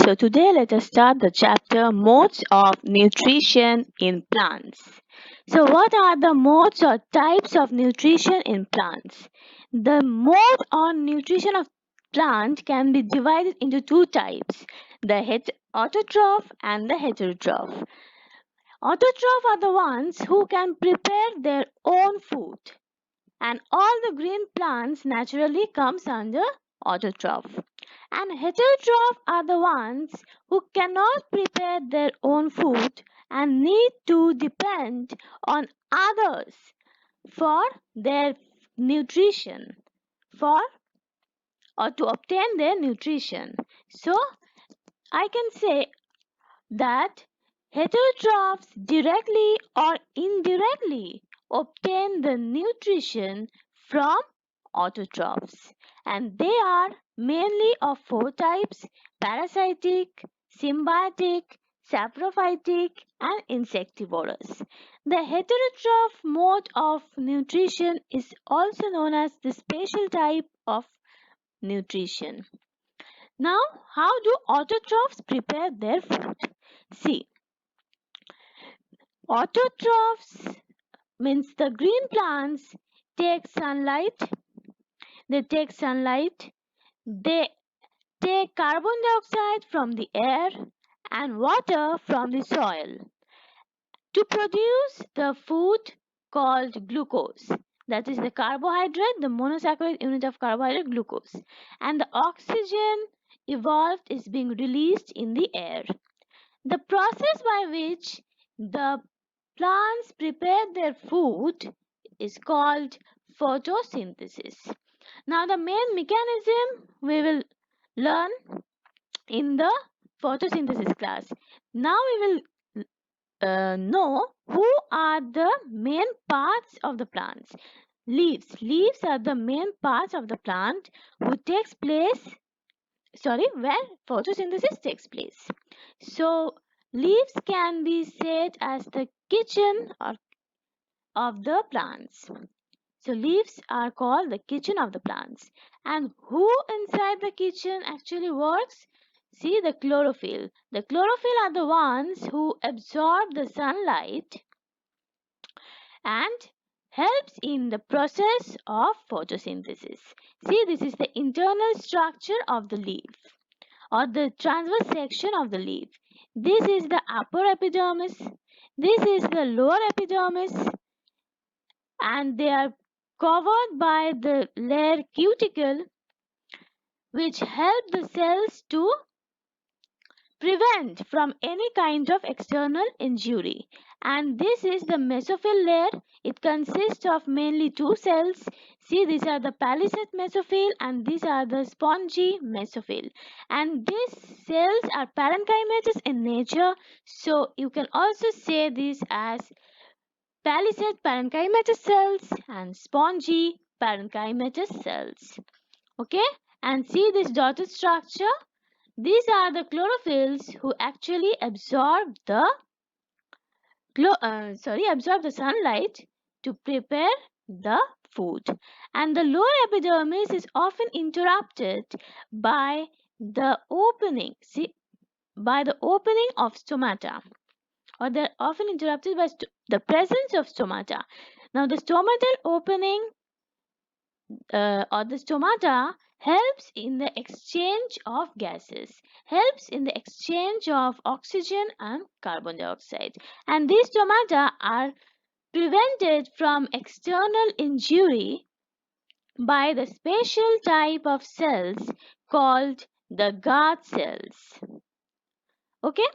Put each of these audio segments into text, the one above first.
So today let us start the chapter Modes of Nutrition in Plants. So what are the modes or types of nutrition in plants? The mode or nutrition of plant can be divided into two types, the autotroph and the heterotroph. Autotroph are the ones who can prepare their own food, and all the green plants naturally comes under autotroph. And heterotrophs are the ones who cannot prepare their own food and need to depend on others for their nutrition, for or to obtain their nutrition. So I can say that heterotrophs directly or indirectly obtain the nutrition from autotrophs, and they are mainly of four types: parasitic, symbiotic, saprophytic, and insectivorous. The heterotroph mode of nutrition is also known as the spatial type of nutrition. Now, how do autotrophs prepare their food? See, autotrophs means the green plants take sunlight, they take sunlight, they take carbon dioxide from the air and water from the soil to produce the food called glucose. That is the carbohydrate, the monosaccharide unit of carbohydrate, glucose. And the oxygen evolved is being released in the air. The process by which the plants prepare their food is called photosynthesis. Now, the main mechanism we will learn in the photosynthesis class. Now, we will know who are the main parts of the plants. Leaves are the main parts of the plant who takes place, where photosynthesis takes place. So leaves can be said as the kitchen of the plants. So leaves are called the kitchen of the plants. And who inside the kitchen actually works? See, the chlorophyll. The chlorophyll are the ones who absorb the sunlight and helps in the process of photosynthesis. See, this is the internal structure of the leaf, or the transverse section of the leaf. This is the upper epidermis, this is the lower epidermis, and they are covered by the layer cuticle, which help the cells to prevent from any kind of external injury. And this is the mesophyll layer. It consists of mainly two cells. See, these are the palisade mesophyll and these are the spongy mesophyll. And these cells are parenchymatous in nature. So you can also say this as palisade parenchymatous cells and spongy parenchymatous cells. Okay, and see this dotted structure. These are the chlorophylls who actually absorb the sunlight to prepare the food. And the lower epidermis is often interrupted by the opening, by the opening of stomata, or they're often interrupted by the presence of stomata. Now, the stomatal opening or the stomata helps in the exchange of gases, helps in the exchange of oxygen and carbon dioxide. And these stomata are prevented from external injury by the spatial type of cells called the guard cells. Okay?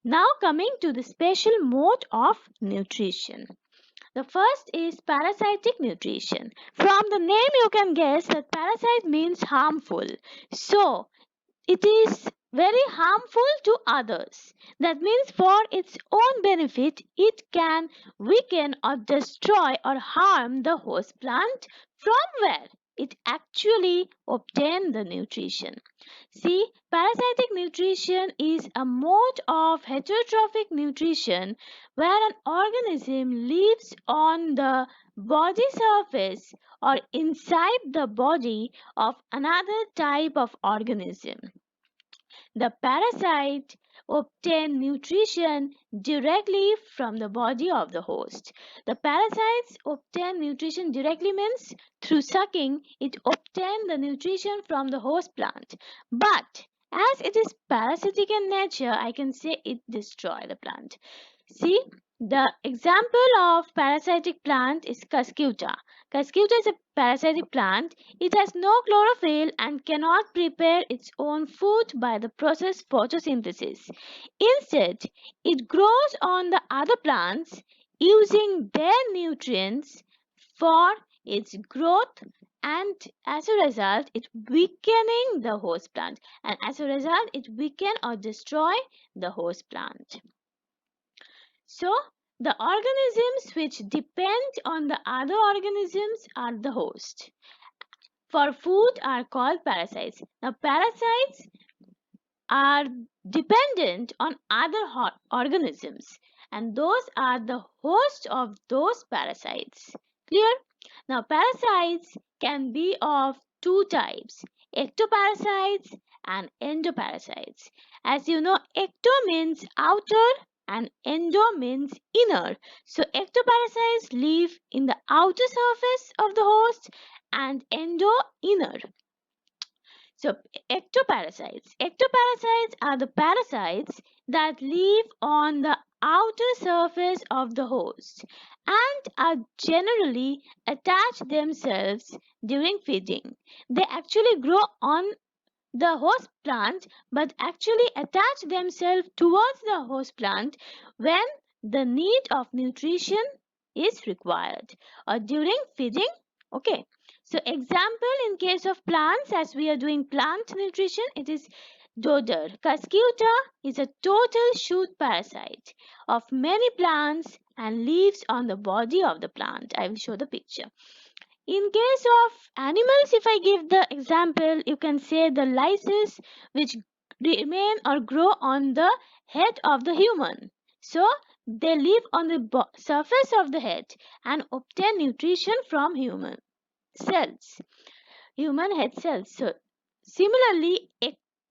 Now coming to the spatial mode of nutrition. The first is parasitic nutrition. From the name you can guess that parasite means harmful. So it is very harmful to others. That means for its own benefit, it can weaken or destroy or harm the host plant from where it actually obtained the nutrition. See, parasitic nutrition is a mode of heterotrophic nutrition where an organism lives on the body surface or inside the body of another type of organism. The parasite obtain nutrition directly from the body of the host. The parasites obtain nutrition directly means through sucking it obtain the nutrition from the host plant. But as it is parasitic in nature, I can say it destroy the plant. See, the example of parasitic plant is Cuscuta. Cuscuta is a parasitic plant. It has no chlorophyll and cannot prepare its own food by the process photosynthesis. Instead, it grows on the other plants using their nutrients for its growth, and as a result it weakening the host plant, and as a result it weaken or destroy the host plant. So, the organisms which depend on the other organisms are the host. For food are called parasites. Now, parasites are dependent on other organisms, and those are the host of those parasites. Clear? Now, parasites can be of two types, ectoparasites and endoparasites. As you know, ecto means outer and endo means inner. So, ectoparasites live in the outer surface of the host and endo inner. So, ectoparasites. Ectoparasites are the parasites that live on the outer surface of the host and are generally attach themselves during feeding. They actually grow on the host plant but actually attach themselves towards the host plant when the need of nutrition is required or during feeding. Okay, so example in case of plants, as we are doing plant nutrition, it is dodder. Cuscuta is a total shoot parasite of many plants and lives on the body of the plant. I will show the picture. In case of animals, if I give the example, you can say the lices which remain or grow on the head of the human. So they live on the surface of the head and obtain nutrition from human cells, human head cells. So similarly,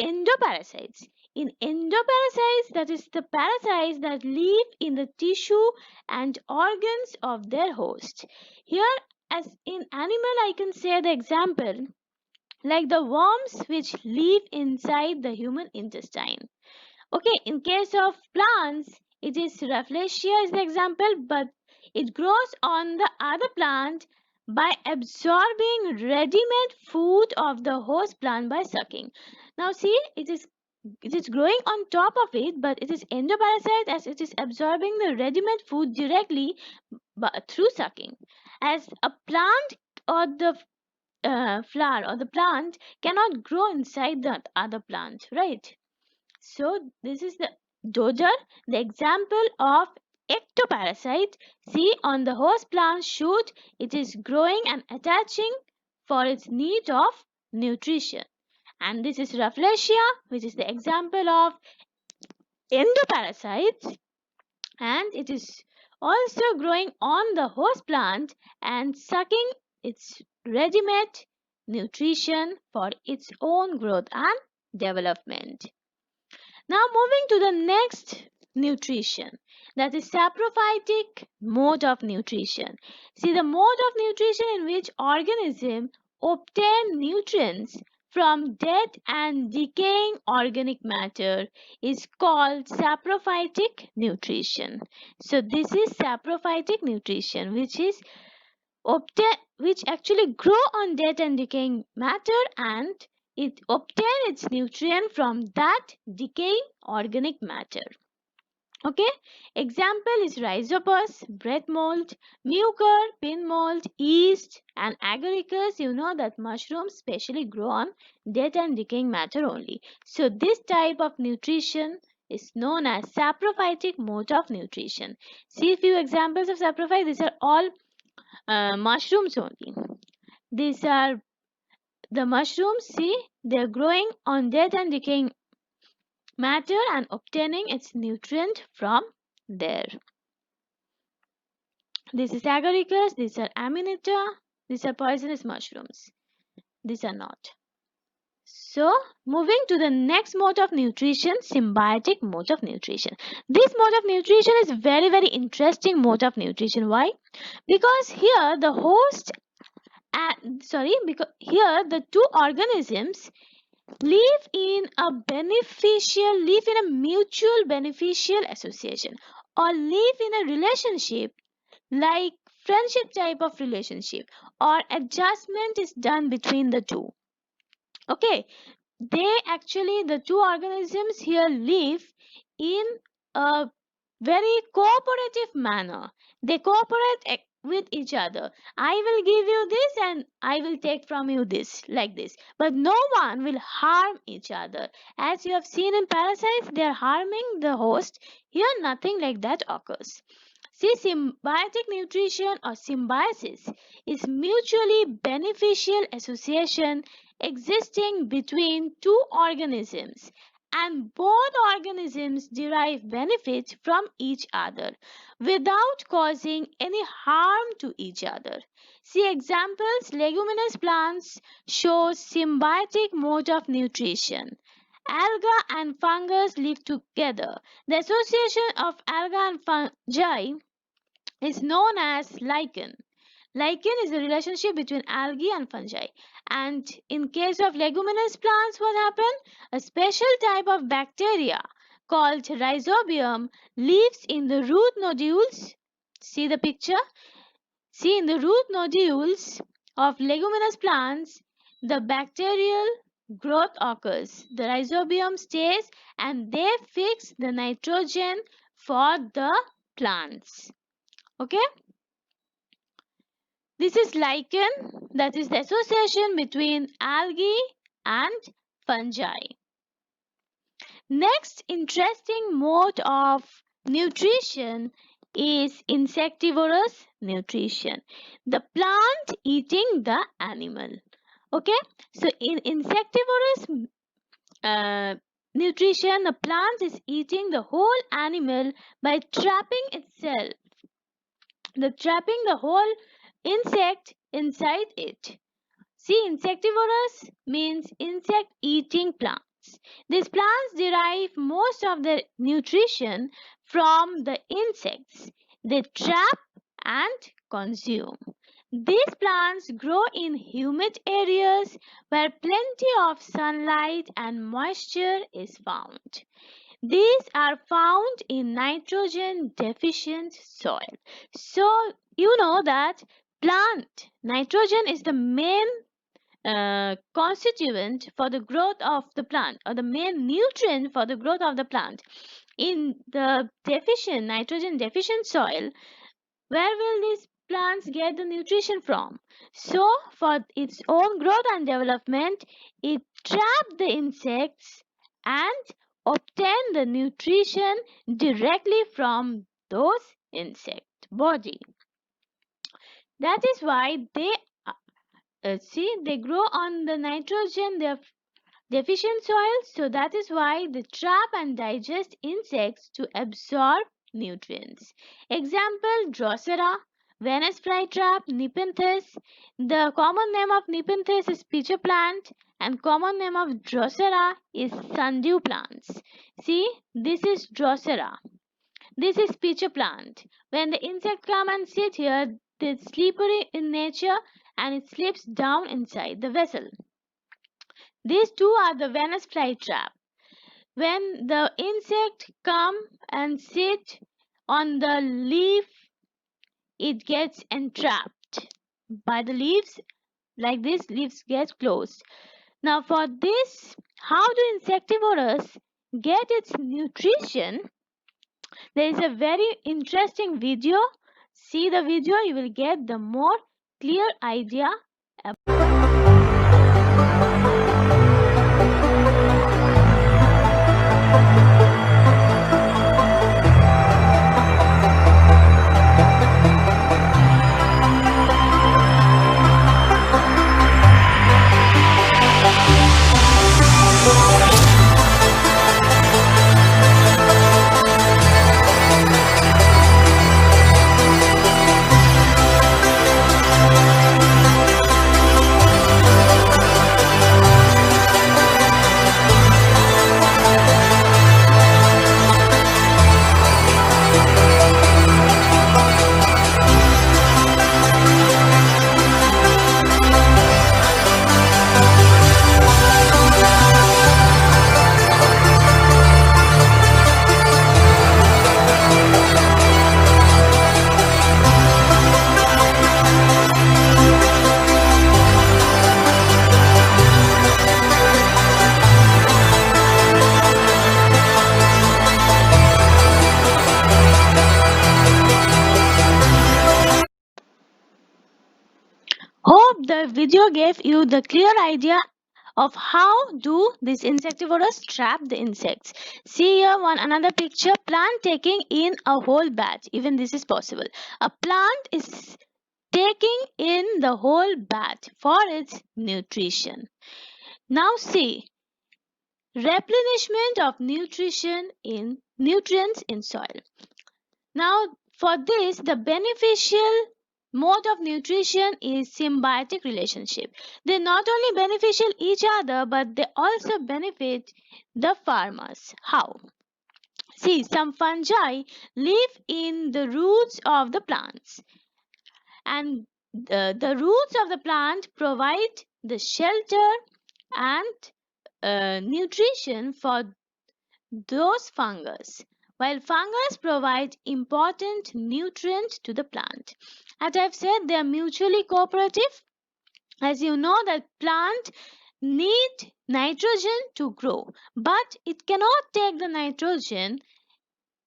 endoparasites. In endoparasites, that is the parasites that live in the tissue and organs of their host. Here, as in animal, I can say the example like the worms which live inside the human intestine. Okay, in case of plants, it is Rafflesia is the example, but it grows on the other plant by absorbing ready-made food of the host plant by sucking. Now see, it is growing on top of it, but it is endoparasite as it is absorbing the ready-made food directly through sucking. As a plant or the flower or the plant cannot grow inside the other plant, right? So this is the dodder, the example of ectoparasite. See on the host plant shoot, it is growing and attaching for its need of nutrition. And this is Rafflesia, which is the example of endoparasite, and it is also growing on the host plant and sucking its ready-made nutrition for its own growth and development. Now moving to the next nutrition, that is saprophytic mode of nutrition. See, the mode of nutrition in which organism obtain nutrients from dead and decaying organic matter is called saprophytic nutrition. So this is saprophytic nutrition which actually grow on dead and decaying matter, and it obtain its nutrient from that decaying organic matter. Okay, example is rhizopus, bread mold, mucor, pin mold, yeast, and agaricus. You know that mushrooms specially grow on dead and decaying matter only. So this type of nutrition is known as saprophytic mode of nutrition. See a few examples of saprophyte. These are all mushrooms only. These are the mushrooms. See, they're growing on dead and decaying matter and obtaining its nutrient from there. This is agaricus, these are amanita, these are poisonous mushrooms. These are not. So, moving to the next mode of nutrition, symbiotic mode of nutrition. This mode of nutrition is very, very interesting mode of nutrition. Why? Because here the host, because here the two organisms live in a mutual beneficial association, or live in a relationship like friendship type of relationship, or adjustment is done between the two. Okay, the two organisms here live in a very cooperative manner. They cooperate with each other. I will give you this and I will take from you this, like this. But no one will harm each other. As you have seen in parasites, they are harming the host. Here, nothing like that occurs. See, symbiotic nutrition or symbiosis is mutually beneficial association existing between two organisms, and both organisms derive benefits from each other without causing any harm to each other. See examples: leguminous plants show symbiotic mode of nutrition. Alga and fungus live together. The association of alga and fungi is known as lichen. Lichen is a relationship between algae and fungi. And in case of leguminous plants, what happened? A special type of bacteria called rhizobium lives in the root nodules. See the picture? See, in the root nodules of leguminous plants, the bacterial growth occurs. The rhizobium stays and they fix the nitrogen for the plants. Okay? This is lichen, that is the association between algae and fungi. Next interesting mode of nutrition is insectivorous nutrition. The plant eating the animal. Okay, so in insectivorous nutrition, the plant is eating the whole animal by trapping the whole insect inside it. See, insectivorous means insect eating plants. These plants derive most of their nutrition from the insects they trap and consume. These plants grow in humid areas where plenty of sunlight and moisture is found. These are found in nitrogen deficient soil. So, you know that plant nitrogen is the main constituent for the growth of the plant, or the main nutrient for the growth of the plant. In the nitrogen deficient soil, where will these plants get the nutrition from? So, for its own growth and development, it traps the insects and obtain the nutrition directly from those insect body. That is why they grow on the nitrogen deficient soil. So that is why they trap and digest insects to absorb nutrients. Example: Drosera, Venus flytrap, Nepenthes. The common name of Nepenthes is pitcher plant, and common name of Drosera is sundew plants. See, this is Drosera. This is pitcher plant. When the insect come and sit here, it's slippery in nature and it slips down inside the vessel. These two are the Venus flytrap. When the insect come and sit on the leaf, it gets entrapped by the leaves. Like this, leaves get closed. Now for this, how do insectivorous get its nutrition? There is a very interesting video. See the video, you will get the more clear idea hope the video gave you the clear idea of how do these insectivorous trap the insects. See here one another picture, plant taking in a whole batch. Even this is possible. A plant is taking in the whole batch for its nutrition. Now see, replenishment of nutrients in soil. Now for this, the beneficial mode of nutrition is symbiotic relationship. They not only beneficial each other, but they also benefit the farmers. How? See, some fungi live in the roots of the plants, and the roots of the plant provide the shelter and nutrition for those fungus, while fungus provide important nutrients to the plant. As I've said, they are mutually cooperative. As you know that plant need nitrogen to grow, but it cannot take the nitrogen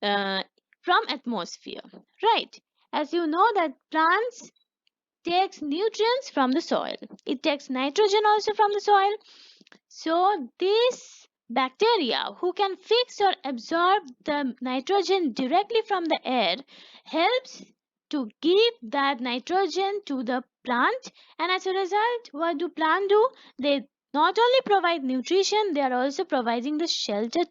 from atmosphere, right? As you know that plants takes nutrients from the soil. It takes nitrogen also from the soil. So these bacteria who can fix or absorb the nitrogen directly from the air helps to give that nitrogen to the plant, and as a result what do plant do? They not only provide nutrition, they are also providing the shelter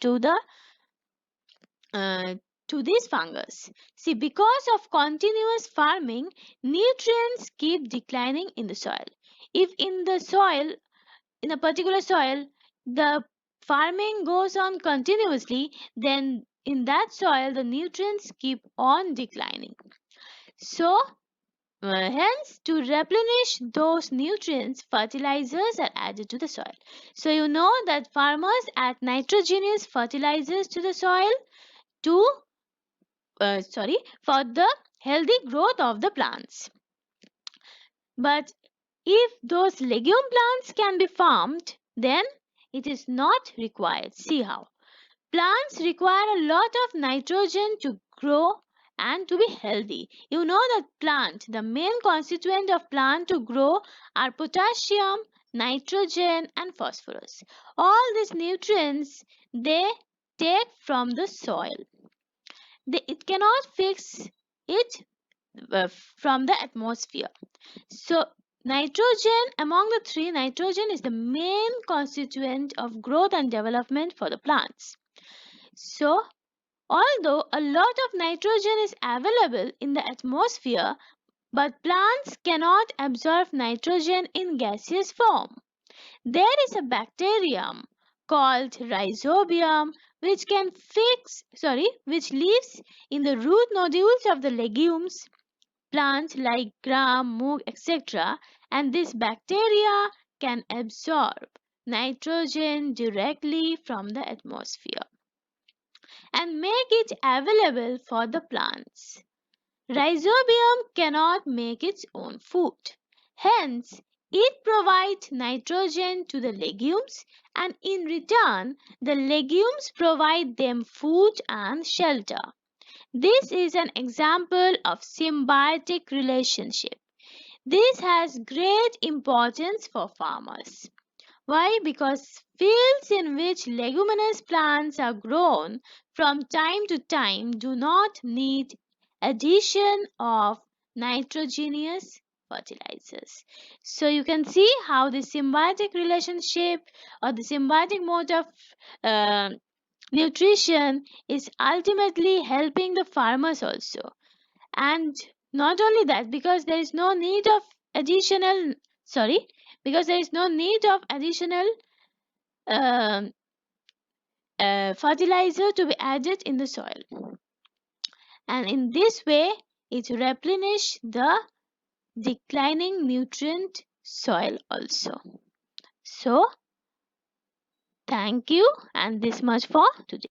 uh, to this fungus. See, because of continuous farming, nutrients keep declining in the soil. If in a particular soil, the farming goes on continuously, then in that soil, the nutrients keep on declining. So, hence, to replenish those nutrients, fertilizers are added to the soil. So, you know that farmers add nitrogenous fertilizers to the soil to for the healthy growth of the plants. But if those legume plants can be farmed, then it is not required. See how. Plants require a lot of nitrogen to grow and to be healthy. You know that the main constituent of plant to grow are potassium, nitrogen and phosphorus. All these nutrients they take from the soil. It cannot fix it from the atmosphere. So nitrogen, among the three, nitrogen is the main constituent of growth and development for the plants. So although a lot of nitrogen is available in the atmosphere, but plants cannot absorb nitrogen in gaseous form. There is a bacterium called rhizobium which lives in the root nodules of the legumes plants like gram, moong, etc. And this bacteria can absorb nitrogen directly from the atmosphere and make it available for the plants. Rhizobium cannot make its own food. Hence, it provides nitrogen to the legumes and in return, the legumes provide them food and shelter. This is an example of symbiotic relationship. This has great importance for farmers. Why? Because fields in which leguminous plants are grown from time to time do not need addition of nitrogenous fertilizers. So you can see how the symbiotic relationship or the symbiotic mode of uh, nutrition is ultimately helping the farmers also. And not only that, because there is no need of additional sorry because there is no need of additional um fertilizer to be added in the soil, and in this way it replenish the declining nutrient soil also. So thank you, and this much for today.